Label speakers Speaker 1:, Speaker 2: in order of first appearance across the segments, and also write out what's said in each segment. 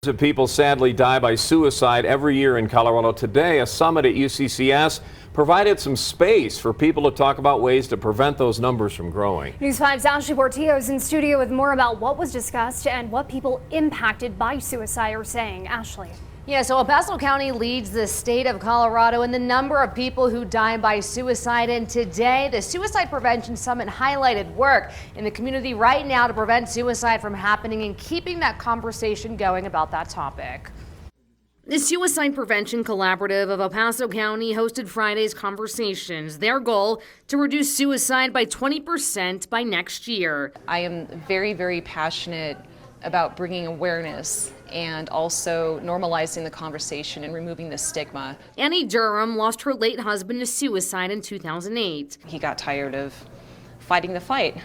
Speaker 1: Of people sadly die by suicide every year in Colorado. Today, a summit at UCCS provided some space for people to talk about ways to prevent those numbers from growing.
Speaker 2: News 5's Ashley Portillo is in studio with more about what was discussed and what people impacted by suicide are saying. Ashley.
Speaker 3: Yeah, so Paso County leads the state of Colorado in the number of people who die by suicide. And today, the Suicide Prevention Summit highlighted work in the community right now to prevent suicide from happening and keeping that conversation going about that topic. The Suicide Prevention Collaborative of El Paso County hosted Friday's conversations. Their goal to reduce suicide by 20% by next year.
Speaker 4: I am very, very passionate about bringing awareness and also normalizing the conversation and removing the stigma.
Speaker 3: Annie Durham lost her late husband to suicide in 2008.
Speaker 4: He got tired of fighting the fight,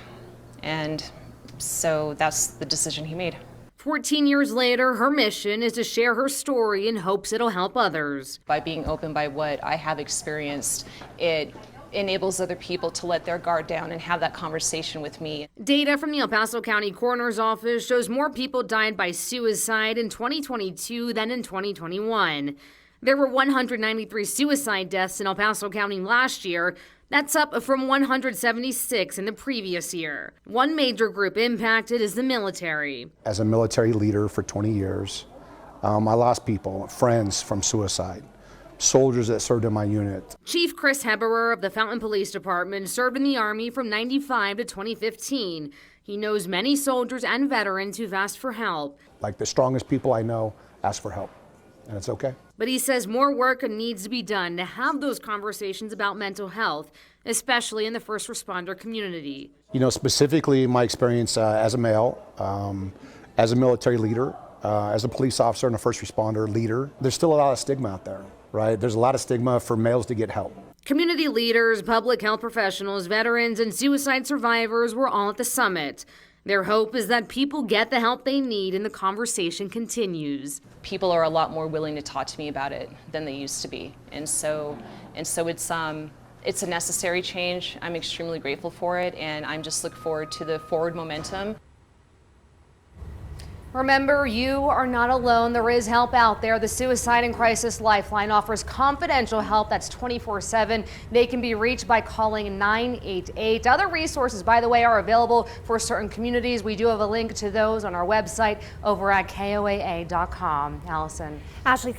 Speaker 4: and so that's the decision he made.
Speaker 3: 14 years later, her mission is to share her story in hopes it'll help others.
Speaker 4: By being open by what I have experienced, it enables other people to let their guard down and have that conversation with me.
Speaker 3: Data from the El Paso County Coroner's Office shows more people died by suicide in 2022 than in 2021. There were 193 suicide deaths in El Paso County last year. That's up from 176 in the previous year. One major group impacted is the military.
Speaker 5: As a military leader for 20 years, I lost people, friends from suicide. Soldiers that served in my unit.
Speaker 3: Chief Chris Heberer of the Fountain Police Department served in the Army from 95 to 2015. He knows many soldiers and veterans who've asked for help.
Speaker 5: Like the strongest people I know ask for help, and it's okay.
Speaker 3: But he says more work needs to be done to have those conversations about mental health, especially in the first responder community.
Speaker 5: You know, specifically my experience as a male, as a military leader, as a police officer and a first responder leader, there's still a lot of stigma out there. Right? There's a lot of stigma for males to get help.
Speaker 3: Community leaders, public health professionals, veterans, and suicide survivors were all at the summit. Their hope is that people get the help they need and the conversation continues.
Speaker 4: People are a lot more willing to talk to me about it than they used to be. And so it's a necessary change. I'm extremely grateful for it, and I'm just looking forward to the forward momentum.
Speaker 3: Remember, you are not alone. There is help out there. The Suicide and Crisis Lifeline offers confidential help that's 24/7. They can be reached by calling 988. Other resources, by the way, are available for certain communities. We do have a link to those on our website over at KOAA.com. Allison.
Speaker 2: Ashley.